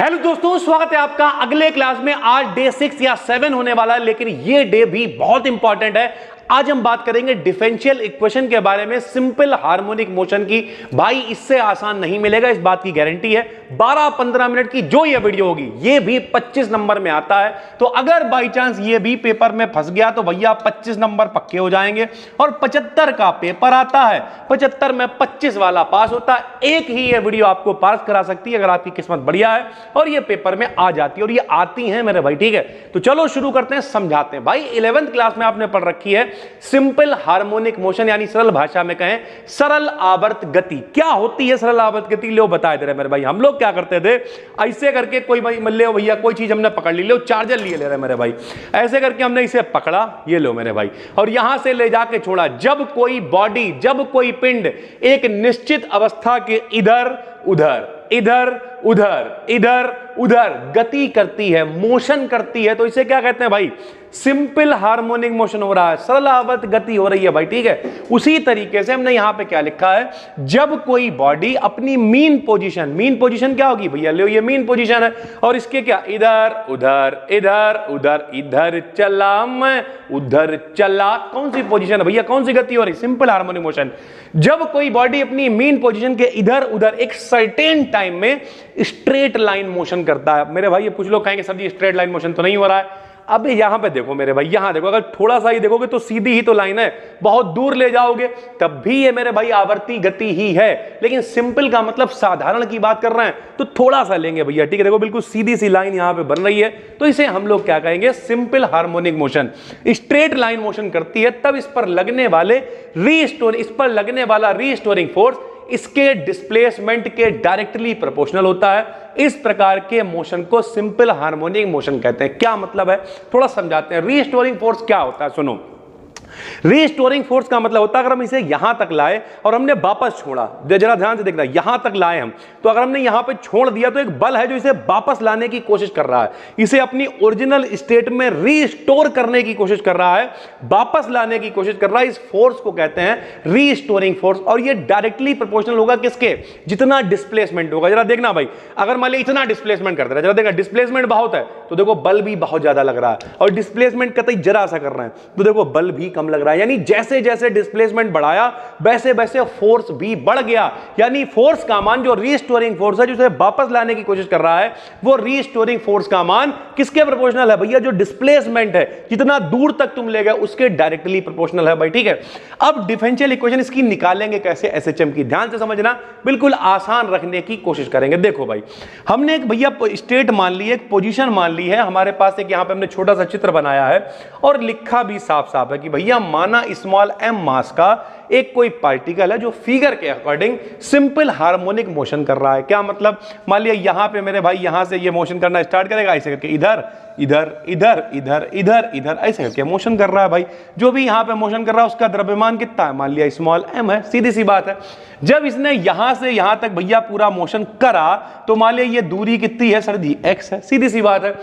Hello दोस्तों, स्वागत है आपका अगले क्लास में। आज डे 6 या 7 होने वाला है, लेकिन ये डे भी बहुत इंपॉर्टेंट है। आज हम बात करेंगे डिफरेंशियल इक्वेशन के बारे में, सिंपल हार्मोनिक मोशन की। भाई इससे आसान नहीं मिलेगा, इस बात की गारंटी है। 12-15 मिनट की जो ये वीडियो होगी, ये भी 25 नंबर में आता है। तो अगर बाई चांस ये भी पेपर में फंस गया तो भैया 25 नंबर पक्के हो जाएंगे। और 75 का पेपर आता है, 75 में 25 वाला पास होता है। एक ही ये वीडियो आपको पास करा सकती है अगर आपकी किस्मत बढ़िया है और ये पेपर में आ जाती है, और ये आती है मेरे भाई। ठीक है, तो चलो शुरू करते हैं, समझाते हैं। भाई 11th क्लास में आपने पढ़ रखी है सिंपल हार्मोनिक मोशन, यानी सरल भाषा में कहें सरल आवर्त गति। क्या होती है सरल आवर्त गति? लो बताए दे रहे मेरे भाई। हम लोग क्या करते थे, ऐसे करके कोई भाई ले भैया कोई चीज हमने पकड़ ली, लो चार्जर लिए ले रहे मेरे भाई, ऐसे करके हमने इसे पकड़ा, ये लो मेरे भाई, और यहां से ले जाके छोड़ा। जब कोई बॉडी, जब कोई पिंड एक निश्चित अवस्था के इधर उधर इधर उधर इधर उधर गति करती है, मोशन करती है, तो इसे क्या कहते हैं भाई? सिंपल हार्मोनिक मोशन हो रहा है, सरल आवर्त गति हो रही है भाई। ठीक है, उसी तरीके से हमने यहां पे क्या लिखा है, जब कोई बॉडी अपनी मीन पोजीशन क्या होगी भैया? लो ये मीन पोजीशन है, और इसके क्या इधर उधर इधर उधर इधर चला मैं उधर चला, कौन सी पोजीशन है भैया? कौन सी गति हो रही? Simple harmonic motion. जब कोई बॉडी अपनी मीन पोजीशन के इधर उधर एक सर्टेन टाइम में स्ट्रेट लाइन मोशन करता है। मेरे भाई ये कुछ लोग कहेंगे सर जी स्ट्रेट लाइन मोशन तो नहीं हो रहा है। अब यहां पे देखो मेरे भाई, यहां देखो, अगर थोड़ा सा ही देखोगे तो सीधी ही तो लाइन है, बहुत दूर ले जाओगे तब भी ये मेरे भाई आवर्ती गति ही है। लेकिन सिंपल का मतलब साधारण की बात कर रहे हैं तो थोड़ा सा लेंगे भैया। ठीक है, देखो बिल्कुल सीधी सी लाइन यहां पे बन रही है, तो इसे हम लोग क्या कहेंगे? Simple harmonic motion. Straight line motion करती है, तब इस पर लगने वाला रीस्टोरिंग फोर्स इसके डिस्प्लेसमेंट के डायरेक्टली प्रोपोर्शनल होता है। इस प्रकार के मोशन को सिंपल हार्मोनिक मोशन कहते हैं। क्या मतलब है, थोड़ा समझाते हैं। रीस्टोरिंग फोर्स क्या होता है, सुनो। रीस्टोरिंग फोर्स का मतलब होता है, अगर हम इसे यहां तक लाए और हमने वापस छोड़ा, जरा ध्यान से देखना, यहां तक लाए हम, तो अगर हमने यहां पे छोड़ दिया तो एक बल है जो इसे वापस लाने की कोशिश कर रहा है, इसे अपनी ओरिजिनल स्टेट में रीस्टोर करने की कोशिश कर रहा है, वापस लाने की कोशिश कर रहा है। इस फोर्स को कहते हैं रीस्टोरिंग फोर्स, और ये डायरेक्टली प्रोपोर्शनल होगा किसके? जितना डिस्प्लेसमेंट होगा। जरा देखना भाई, अगर मान ली इतना डिस्प्लेसमेंट कर दे रहा है, जरा देखना डिस्प्लेसमेंट बहुत है तो देखो बल भी बहुत ज्यादा लग रहा है, और डिस्प्लेसमेंट कतई जरा सा कर रहे हैं तो देखो बल भी कम लग रहा है। यानी जैसे जैसे डिस्प्लेसमेंट बढ़ाया वैसे वैसे फोर्स भी बढ़ गया। यानी फोर्स का मान, जो रीस्टोरिंग फोर्स है, जिसे वापस लाने की कोशिश कर रहा है, वो रीस्टोरिंग फोर्स का मान किसके प्रोपोर्शनल है भैया? जो डिस्प्लेसमेंट है, जितना दूर तक तुम ले गए उसके डायरेक्टली प्रोपोर्शनल है भाई। ठीक है, अब डिफरेंशियल इक्वेशन इसकी निकालेंगे कैसे एसएचएम की, ध्यान से समझना, बिल्कुल आसान रखने की कोशिश करेंगे। देखो भाई, हमने एक भैया स्टेट मान ली है, एक पोजीशन मान ली है, हमारे पास एक यहां पे हमने छोटा सा चित्र बनाया है और लिखा भी साफ साफ है कि भैया माना स्मॉल m मास का एक कोई पार्टिकल है जो फिगर के अकॉर्डिंग सिंपल हार्मोनिक मोशन कर रहा है। क्या मतलब, मान लिया यहां पे मेरे भाई यहां से ये मोशन करना स्टार्ट करेगा, ऐसे करके इधर इधर इधर इधर इधर इधर ऐसे करके मोशन कर रहा है भाई। जो भी यहां पे मोशन कर रहा है उसका द्रव्यमान कितना है? मान लिया स्मॉल m है, सीधी सी बात है। जब इसने यहां से यहां तक भैया पूरा मोशन करा तो मान लिया ये दूरी कितनी है सर जी? x है, सीधी सी बात है।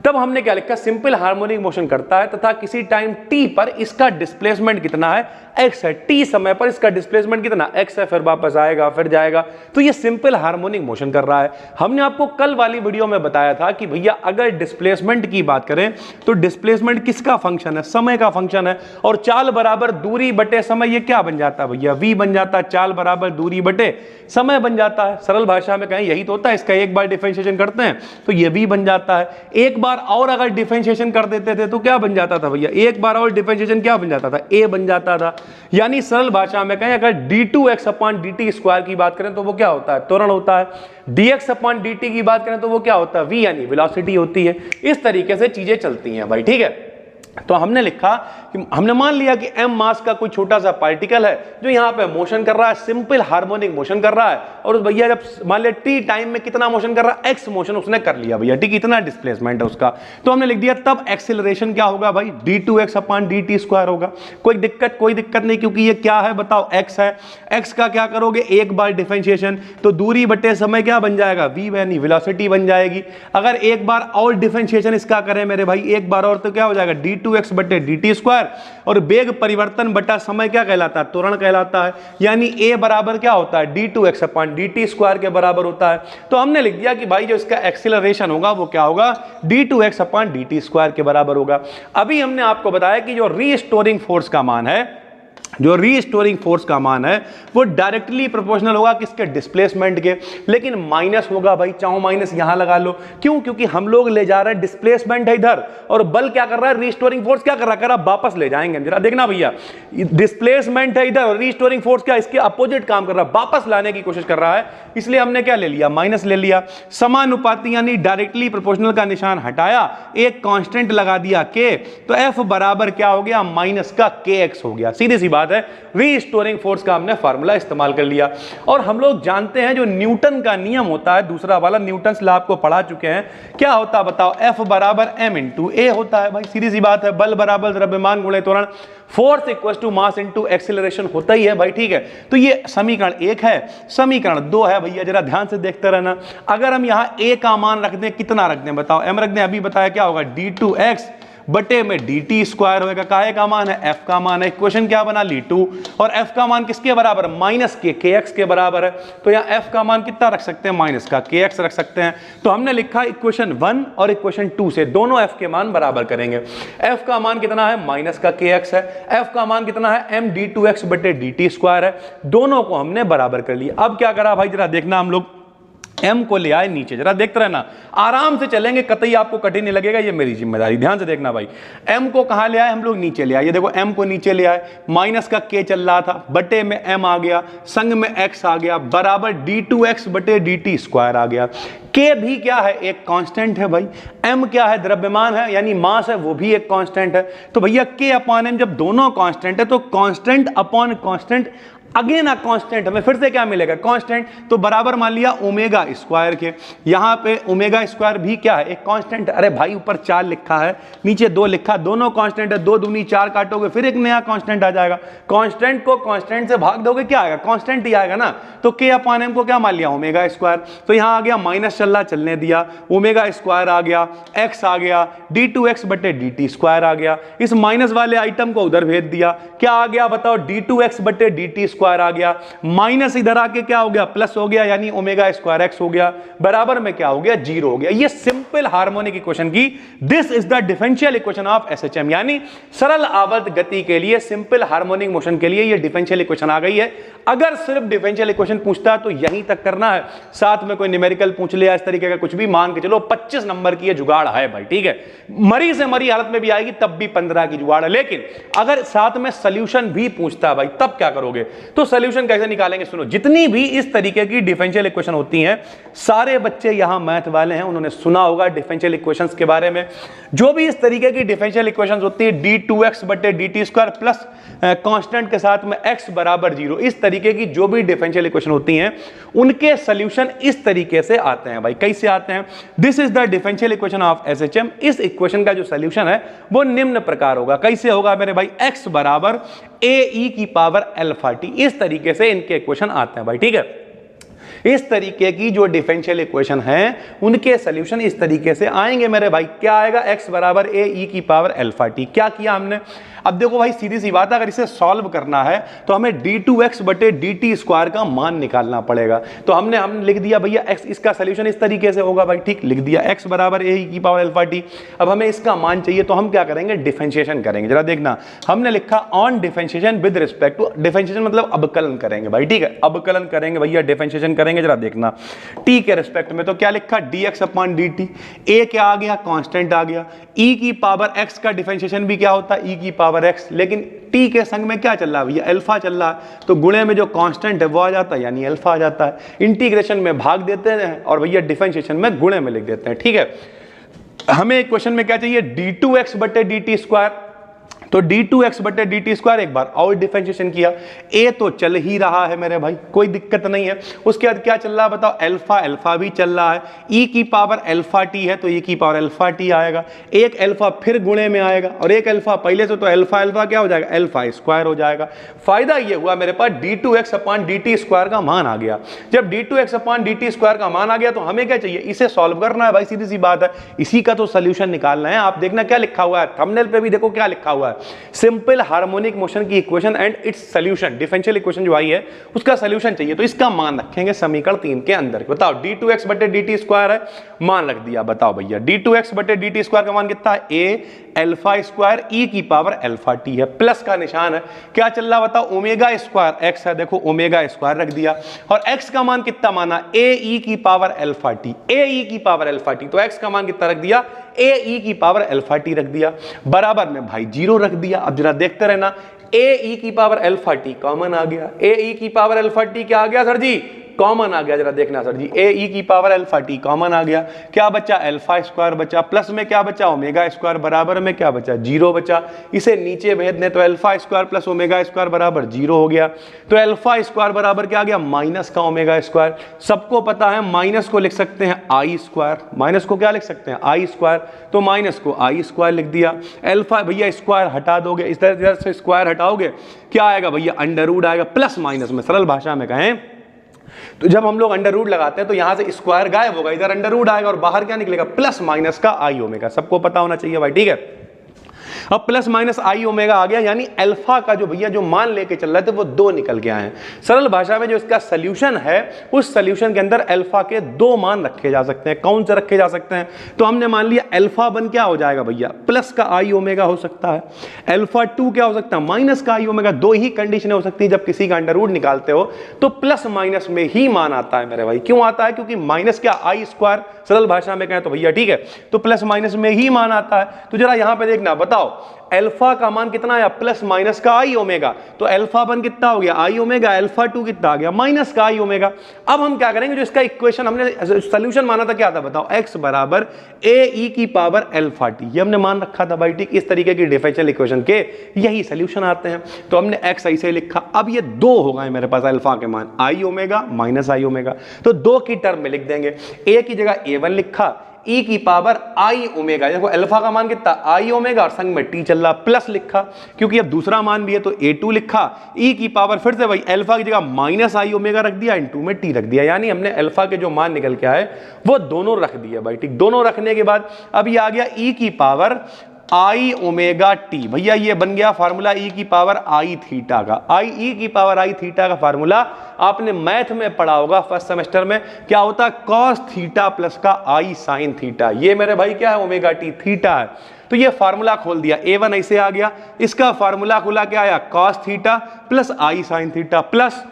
तब हमने क्या लिखा? सिंपल हार्मोनिक मोशन करता है तथा किसी टाइम t पर इसका डिस्प्लेसमेंट कितना है? x है। t समय पर इसका डिस्प्लेसमेंट कितना? x है, फिर वापस आएगा, फिर जाएगा, तो ये सिंपल हार्मोनिक मोशन कर रहा है। हमने आपको कल वाली वीडियो में बताया था कि भैया अगर डिस्प्लेसमेंट की बात करें तो डिस्प्लेसमेंट किसका फंक्शन है? समय का फंक्शन है। और चाल बराबर दूरी बटे समय, ये क्या बन जाता है भैया? v बन जाता है। चाल बराबर दूरी बटे समय बन जाता है। सरल भाषा में कहें यही तो होता है। इसका एक बार डिफरेंशिएशन करते हैं तो ये v बन जाता है। एक बार और अगर डिफरेंशिएशन कर देते थे तो क्या बन जाता था भैया? एक बार और डिफरेंशिएशन क्या बन जाता था? a बन जाता था। यानी सरल भाषा में कहें अगर d2x/dt² की बात करें तो वो क्या होता है? त्वरण होता है। dx/dt की बात करें तो वो क्या होता है? v यानी वेलोसिटी होती है। इस तरीके से चीजें चलती हैं भाई। ठीक है, तो हमने लिखा कि हमने मान लिया कि m मास का कोई छोटा सा पार्टिकल है जो यहां पे मोशन कर रहा है, सिंपल हार्मोनिक मोशन कर रहा है, और उस भैया जब मान लिया t टाइम में कितना मोशन कर रहा है? x मोशन उसने कर लिया भैया। ठीक, इतना डिस्प्लेसमेंट है उसका, तो हमने लिख दिया तब एक्सीलरेशन क्या होगा भाई? d2x/dt² होगा। कोई दिक्कत नहीं, क्योंकि ये क्या है बताओ? x है। x का क्या करोगे? एक बार डिफरेंशिएशन, तो दूरी बटे समय क्या बन जाएगा? v यानी वेलोसिटी बन जाएगी। अगर एक बार और डिफरेंशिएशन इसका करें मेरे भाई, एक बार और, तो क्या हो जाएगा? d2 x बटे dt स्क्वायर, और वेग परिवर्तन बटा समय क्या कहलाता है, त्वरण कहलाता है, यानी a बराबर क्या होता है, d2x अपॉन dt स्क्वायर के बराबर होता है। तो हमने लिख दिया कि भाई जो इसका एक्सीलरेशन होगा वो क्या होगा, d2x अपॉन dt स्क्वायर के बराबर होगा। अभी हमने आपको बताया कि जो रीस्टोरिंग फोर्स का मान है, जो रीस्टोरिंग फोर्स का मान है वो डायरेक्टली प्रोपोर्शनल होगा किसके, डिस्प्लेसमेंट के, लेकिन माइनस होगा भाई, चाहो माइनस यहां लगा लो, क्यों, क्योंकि हम लोग ले जा रहे हैं, डिस्प्लेसमेंट है इधर, और बल क्या कर रहा है, रीस्टोरिंग फोर्स क्या कर रहा है, कर वापस ले जाएंगे। जरा देखना भैया, डिस्प्लेसमेंट है इधर और रीस्टोरिंग फोर्स क्या, इसके अपोजिट काम कर रहा है, वापस लाने की कोशिश कर रहा है, इसलिए हमने क्या ले लिया, माइनस ले लिया। समानुपाती यानी डायरेक्टली प्रोपोर्शनल का निशान हटाया, एक कांस्टेंट लगा दिया k, तो F बराबर क्या हो गया, माइनस का kx हो गया। सीधी सी बात है, रीस्टोरिंग फोर्स का हमने फार्मूला इस्तेमाल कर लिया। और हम लोग जानते हैं जो न्यूटन का नियम होता है, दूसरा वाला न्यूटन्स लॉ आपको पढ़ा चुके हैं, क्या होता है बताओ, F बराबर m इंटू ए होता है भाई, सीधी सी बात है, बल बराबर द्रव्यमान गुणे त्वरण, force equal to mass into acceleration होता ही है भाई, ठीक है। तो ये समीकरण 1 है, समीकरण 2 है भैया, जरा ध्यान से देखते रहना। अगर हम यहां a का मान रख दें, कितना रख दें बताओ, m रख दें, अभी बताया क्या होगा, d2x बटे में dt स्क्वायर होगा, काहे का मान है, f का मान है, इक्वेशन क्या बना ली 2, और f का मान किसके बराबर है, माइनस के kx के बराबर है, तो यहाँ f का मान कितना रख सकते हैं, माइनस का kx रख सकते हैं। तो हमने लिखा इक्वेशन 1 और इक्वेशन 2 से दोनों f के मान बराबर करेंगे। f का मान कितना है, माइनस का kx है, f का मान कितना है, m d2x बटे dt स्क्वायर है, दोनों को हमने बराबर कर लिया। अब क्या करा भाई, जरा देखना, हम लोग m को ले आए नीचे, जरा देखते रहना, आराम से चलेंगे, कतई आपको कठिन नहीं लगेगा, ये मेरी जिम्मेदारी, ध्यान से देखना भाई। m को कहां ले आए हम लोग, नीचे ले आए, ये देखो m को नीचे ले आए, माइनस का k चल रहा था, बटे में m आ गया, संग में x आ गया, बराबर d2x बटे dt स्क्वायर आ गया। k भी क्या है, एक कांस्टेंट है भाई, m क्या है, द्रव्यमान है यानी मास है, वो भी एक कांस्टेंट है। तो भैया k अपॉन m जब दोनों कांस्टेंट है तो constant upon constant again a constant, हमें फिर से क्या मिलेगा, कांस्टेंट, तो बराबर मान लिया ओमेगा स्क्वायर के, यहां पे ओमेगा स्क्वायर भी क्या है, एक कांस्टेंट। अरे भाई ऊपर 4 लिखा है, नीचे 2 लिखा, दोनों कांस्टेंट है, 2 दूनी 4 काटोगे फिर एक नया कांस्टेंट आ जाएगा, कांस्टेंट को कांस्टेंट से भाग दोगे क्या आएगा, कांस्टेंट ही आएगा ना। तो k अपॉन m को क्या मान लिया, ओमेगा स्क्वायर, तो यहां आ गया माइनस चल रहा, चलने दिया, ओमेगा स्क्वायर आ गया, x आ गया, d2x बटे dt स्क्वायर आ गया, इस माइनस वाले आइटम को उधर भेज दिया, क्या आ गया बताओ, d2x बटे dt स्क्वायर आ गया, माइनस इधर आके क्या हो गया, प्लस हो गया, यानी ओमेगा स्क्वायर x हो गया, बराबर में क्या हो गया, 0 हो गया। ये सिंपल हार्मोनिक इक्वेशन की, this is the differential equation of SHM, यानी सरल आवर्त गति के लिए, सिंपल हार्मोनिक मोशन के लिए ये डिफरेंशियल इक्वेशन आ गई है। अगर सिर्फ डिफरेंशियल इक्वेशन पूछता है तो यहीं तक करना है, साथ में कोई न्यूमेरिकल पूछ लिया इस तरीके का कुछ भी, मान के चलो 25 नंबर की ये जुगाड़ है भाई, ठीक है। मरी से मरी हालत में भी आएगी तब भी 15 की जुगाड़ है, लेकिन अगर साथ में सोल्यूशन भी पूछता है भाई तब क्या करोगे, तो सोल्यूशन कैसे निकालेंगे, सुनो, जितनी भी इस तरीके की डिफरेंशियल इक्वेशन होती हैं, सारे बच्चे यहां मैथ वाले हैं, उन्होंने सुना होगा डिफरेंशियल इक्वेशंस के बारे में। जो भी इस तरीके की डिफरेंशियल इक्वेशंस होती है, d2x बटे dt स्क्वायर प्लस कांस्टेंट के साथ में x बराबर 0, इस तरीके की जो भी डिफरेंशियल इक्वेशन होती हैं उनके सॉल्यूशन इस तरीके से आते हैं भाई। कैसे आते हैं, this is the differential equation of SHM. इस इक्वेशन का जो सॉल्यूशन है वो निम्न प्रकार होगा। कैसे होगा मेरे भाई, x बराबर ae की पावर अल्फा t, इस तरीके से इनके इक्वेशन आते हैं भाई, ठीक है। इस तरीके की जो डिफरेंशियल इक्वेशन है उनके सॉल्यूशन इस तरीके से आएंगे मेरे भाई। क्या आएगा, x बराबर ae की पावर अल्फा t। क्या किया हमने, अब देखो भाई सीधी सी बात है, अगर इसे सॉल्व करना है तो हमें d2x बटे dt स्क्वायर का मान निकालना पड़ेगा। तो हमने लिख दिया भैया x, इसका सॉल्यूशन इस तरीके से होगा भाई, ठीक, लिख दिया x बराबर ae की पावर अल्फा t। अब हमें इसका मान चाहिए तो हम क्या करेंगे, डिफरेंशिएशन करेंगे। जरा देखना, हमने लिखा on differentiation with respect to, differentiation मतलब अवकलन करेंगे भाई, ठीक है, अवकलन करेंगे भैया, डिफरेंशिएशन करेंगे। जरा देखना t के रिस्पेक्ट में, तो क्या लिखा, dx अपॉन dt, a क्या आ गया, कांस्टेंट आ गया, e की पावर x का डिफरेंशिएशन भी क्या होता है, e की पावर x, लेकिन t के संग में क्या चल रहा है भैया, अल्फा चल रहा है, तो गुणे में जो कांस्टेंट है वो आ जाता है, यानी अल्फा आ जाता है। इंटीग्रेशन में भाग देते हैं और भैया डिफरेंशिएशन में गुणे में लिख देते हैं, ठीक है। हमें इक्वेशन में क्या चाहिए, d2x बटे dt स्क्वायर, तो d2x बटे dt स्क्वायर, एक बार और डिफरेंशिएशन किया, a तो चल ही रहा है मेरे भाई, कोई दिक्कत नहीं है। उसके बाद क्या चल रहा है बताओ, अल्फा, अल्फा भी चल रहा है, e की पावर अल्फा t है तो e की पावर अल्फा t आएगा, एक अल्फा फिर गुणे में आएगा और एक अल्फा पहले से, तो अल्फा अल्फा क्या हो जाएगा, अल्फा स्क्वायर हो जाएगा। फायदा ये हुआ मेरे पास d2x अपान dt स्क्वायर का मान आ गया। जब d2x अपान dt स्क्वायर का मान आ गया तो हमें क्या चाहिए, इसे सॉल्व करना है भाई, सीधी सी बात है, इसी का तो सोल्यूशन निकालना है। आप देखना क्या लिखा हुआ है, थंबनेल पे भी देखो क्या लिखा हुआ है, सिंपल हार्मोनिक मोशन की equation and it's solution, differential equation जो आई है उसका सॉल्यूशन चाहिए, तो इसका मान रखेंगे समीकरण 3 के अंदर। बताओ d2x बटे dt स्क्वायर है, मान रख दिया। बताओ भैया d2x बटे dt स्क्वायर का मान कितना है, a अल्फा स्क्वायर e की पावर अल्फा t है, प्लस का निशान है, क्या चल रहा बताओ, ओमेगा स्क्वायर x है, देखो ओमेगा स्क्वायर रख दिया, और x का मान कितना माना, a e की power alpha t, a e की पावर अल्फा t, तो x का मान कितना रख दिया, a e की पावर अल्फा t रख दिया, बराबर में भाई 0 रख दिया। अब जरा देखते रहना, a e की पावर अल्फा t कॉमन आ गया, a e की पावर अल्फा t क्या आ गया सर जी, कॉमन आ गया, जरा देखना सर जी, a e की पावर अल्फा t कॉमन आ गया, क्या बचा, अल्फा स्क्वायर बचा, प्लस में क्या बचा, ओमेगा स्क्वायर, बराबर में क्या बचा, 0 बचा। इसे नीचे भेज दें तो alpha square plus omega square बराबर 0 हो गया, तो अल्फा स्क्वायर बराबर क्या आ गया, माइनस का ओमेगा स्क्वायर। सबको पता है माइनस को लिख सकते हैं आई स्क्वायर, माइनस को क्या लिख सकते हैं, आई स्क्वायर, तो माइनस को आई स्क्वायर लिख दिया। अल्फा भैया स्क्वायर हटा दोगे, इस तरह से स्क्वायर हटाओगे क्या आएगा भैया, अंडर रूट आएगा, प्लस माइनस में सरल भाषा में कहें तो जब हम लोग अंडर रूट लगाते हैं तो यहां से स्क्वायर गायब होगा, इधर अंडर रूट आएगा और बाहर क्या निकलेगा, प्लस माइनस का आई ओमेगा। सबको पता होना चाहिए भाई, ठीक है। अब प्लस माइनस आई ओमेगा आ गया, यानी अल्फा का जो भैया जो मान लेके चल रहे थे वो 2 निकल के आए हैं। सरल भाषा में जो इसका सोल्यूशन है, उस सोल्यूशन के अंदर अल्फा के 2 मान रखे जा सकते हैं। कौन से रखे जा सकते हैं, तो हमने मान लिया अल्फा 1 क्या हो जाएगा भैया, प्लस का आई ओमेगा हो सकता है, अल्फा 2 क्या हो सकता है, माइनस का आई ओमेगा। 2 ही कंडीशन हो सकती है जब किसी का अंडर रूट निकालते हो तो प्लस माइनस में ही मान आता है मेरे भाई। क्यों आता है, क्योंकि माइनस क्या, आई स्क्वायर, सरल भाषा में कहें तो भैया, ठीक है, तो प्लस माइनस में ही मान आता है। तो जरा यहां पे देखना, बताओ अल्फा का मान कितना आया, प्लस माइनस का आई ओमेगा, तो अल्फा 1 कितना हो गया, आई ओमेगा, अल्फा 2 कितना आ गया, माइनस का आई ओमेगा। अब हम क्या करेंगे, जो इसका इक्वेशन हमने सॉल्यूशन माना था क्या था बताओ, x बराबर a e की पावर अल्फा t, ये हमने मान रखा था भाई, ठीक। इस तरीके की डिफरेंशियल इक्वेशन के यही सॉल्यूशन आते हैं, तो हमने x ऐसे लिखा। अब ये 2 हो गए मेरे पास अल्फा के मान, आई ओमेगा माइनस आई ओमेगा, तो 2 की टर्म में लिख देंगे, a की जगह a1 लिखा, e की पावर आई ओमेगा, देखो अल्फा का मान कितना, आई ओमेगा, और संग में t चल रहा, प्लस लिखा, क्योंकि अब दूसरा मान भी है तो a2 लिखा, e की पावर फिर से भाई अल्फा की जगह माइनस आई ओमेगा रख दिया, इनटू में t रख दिया, यानी हमने अल्फा के जो मान निकल के आए वो दोनों रख दिए भाई, ठीक। दोनों रखने के बाद अब ये आ गया e की पावर आई ओमेगा टी, भैया ये बन गया फार्मूला ई की पावर आई थीटा का। आई ई की पावर आई थीटा का फार्मूला आपने मैथ में पढ़ा होगा फर्स्ट सेमेस्टर में, क्या होता है, कॉस थीटा प्लस का आई साइन थीटा। ये मेरे भाई क्या है, ओमेगा टी थीटा है। तो ये फार्मूला खोल दिया, a1 ऐसे आ गया, इसका फार्मूला खुला क्या आया, कॉस थीटा प्लस आई साइन थीटा, प्लस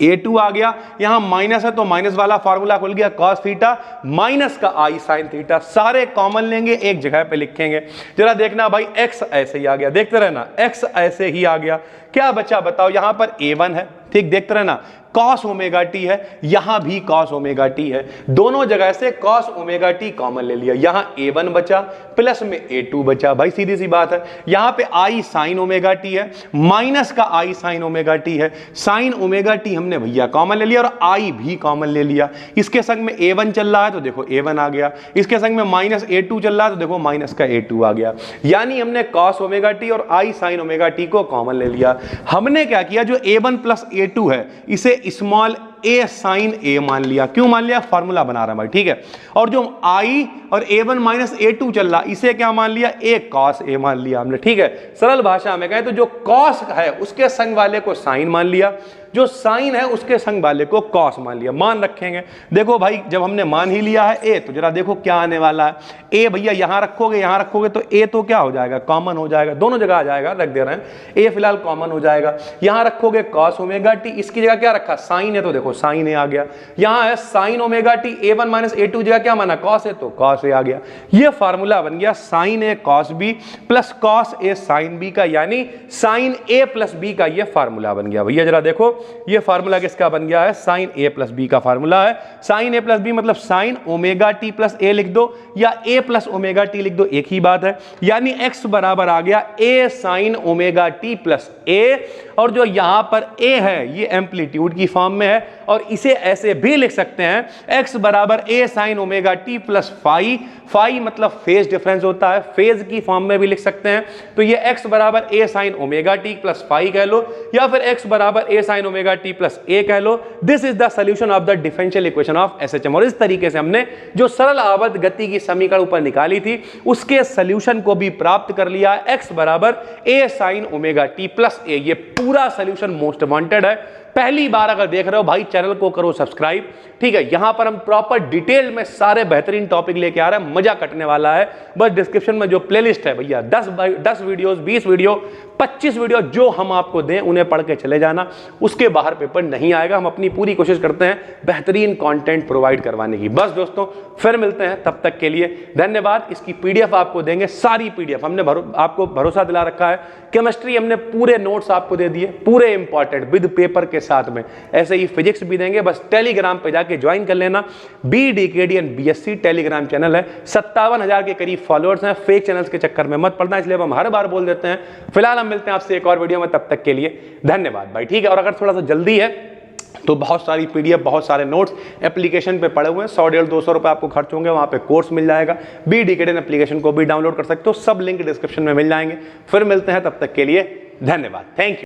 a2 आ गया, यहां माइनस है तो माइनस वाला फार्मूला खुल गया, cos थीटा माइनस का आई साइन थीटा, सारे कॉमन लेंगे, एक जगह पे लिखेंगे। जरा देखना भाई, x ऐसे ही आ गया, देखते रहना, x ऐसे ही आ गया, क्या बचा बताओ, यहां पर a1 है, ठीक, देखते रहना, cos ओमेगा टी है, यहां भी cos ओमेगा टी है, दोनों जगह से cos ओमेगा टी कॉमन ले लिया, यहां a1 बचा प्लस में a2 बचा, भाई सीधी सी बात है। यहां पे i साइन ओमेगा टी है, माइनस का i साइन ओमेगा टी है, साइन ओमेगा टी हमने भैया कॉमन ले लिया और i भी कॉमन ले लिया। इसके संग में a1 चल रहा है तो देखो a1 आ गया, इसके संग में माइनस a2 चल रहा है तो देखो माइनस का a2 आ गया, यानी हमने cos ओमेगा टी और i साइन ओमेगा टी को कॉमन ले लिया। हमने क्या किया, जो a1 प्लस a2 है इसे स्मॉल a साइन a मान लिया, क्यों मान लिया, फार्मूला बना रहा है भाई, ठीक है। और जो i और a1 माइनस a2 चल रहा, इसे क्या मान लिया, a cos a मान लिया हमने, ठीक है। सरल भाषा में कहें तो जो cos है उसके संग वाले को साइन मान लिया, जो साइन है उसके संग वाले को कॉस मान लिया, मान रखेंगे। देखो भाई जब हमने मान ही लिया है ए, तो जरा देखो क्या आने वाला है, ए भैया यहां रखोगे तो ए तो क्या हो जाएगा, कॉमन हो जाएगा, दोनों जगह आ जाएगा, रख दे रहे हैं, ए फिलहाल कॉमन हो जाएगा। यहां रखोगे कॉस ओमेगा टी, इसकी जगह क्या रखा, साइन है तो देखो देखो साइन ए आ गया। यहां है sign omega T, A1 minus A2 जगह क्या माना कॉस ए, तो कॉस ए आ गया। ये फार्मूला बन गया sign A cos B plus cos A sine B का, यानी साइन ए प्लस बी का ये फार्मूला बन गया। भैया जरा देखो ये फार्मूला किसका बन गया है, साइन ए प्लस बी का फार्मूला है। साइन ए प्लस बी मतलब साइन ओमेगा टी प्लस ए लिख दो या ए प्लस ओमेगा टी लिख दो, एक ही बात है। यानी एक्स बराबर आ गया ए साइन ओमेगा टी प्लस ए, और जो यहां पर ए है ये एम्पलीट्यूड की फॉर्म में है, और इसे ऐसे भी लिख सकते हैं एक्स बराबर A sine omega t plus phi, phi मतलब फेज डिफरेंस होता है, फेज की फॉर्म में भी लिख सकते हैं। तो ये एक्स बराबर A sine omega t plus phi कह लो, या फिर एक्स बराबर A sine omega t plus A कह लो। This is the solution of the differential equation of SHM. और इस तरीके से हमने जो सरल आवर्त गति की समीकरण ऊपर निकाली थी उसके सोल्यूशन को भी प्राप्त कर लिया। एक्स बराबर A sine omega t plus ए, ये पूरा सोल्यूशन मोस्ट वांटेड है। पहली बार अगर देख रहे हो भाई चैनल को करो सब्सक्राइब, ठीक है। यहां पर हम प्रॉपर डिटेल में सारे बेहतरीन टॉपिक लेके आ रहे हैं, मजा कटने वाला है। बस डिस्क्रिप्शन में जो प्लेलिस्ट है भैया 10 वीडियोस, 20 वीडियो, 25 वीडियो जो हम आपको दें उन्हें पढ़ के चले जाना, उसके बाहर पेपर नहीं आएगा। हम अपनी पूरी कोशिश करते हैं बेहतरीन कंटेंट प्रोवाइड करवाने की। बस दोस्तों फिर मिलते हैं, तब तक के लिए धन्यवाद। इसकी पीडीएफ आपको देंगे, सारी पीडीएफ हमने आपको भरोसा दिला रखा है। केमिस्ट्री हमने पूरे नोट्स आपको दे दिए, पूरे इंपॉर्टेंट विद पेपर के साथ में। ऐसे ही फिजिक्स भी देंगे, बस टेलीग्राम पे जाके ज्वाइन कर लेना। BDKDN BSc टेलीग्राम चैनल है, 57,000 के करीब फॉलोअर्स हैं। फेक चैनल्स के चक्कर में मत पड़ना, इसलिए हम हर बार बोल देते हैं। फिलहाल हम मिलते हैं आपसे एक और वीडियो में, तब तक के लिए धन्यवाद भाई, ठीक है। और अगर थोड़ा सा जल्दी है तो बहुत सारी पीडीएफ, बहुत सारे नोट्स एप्लीकेशन पे पड़े हुए हैं, 100, 150, 200 रुपए आपको खर्च होंगे, वहां पे कोर्स मिल जाएगा। BDKDN एप्लीकेशन को भी डाउनलोड कर सकते हो, सब लिंक डिस्क्रिप्शन में मिल जाएंगे। फिर मिलते हैं, तब तक के लिए धन्यवाद, थैंक यू।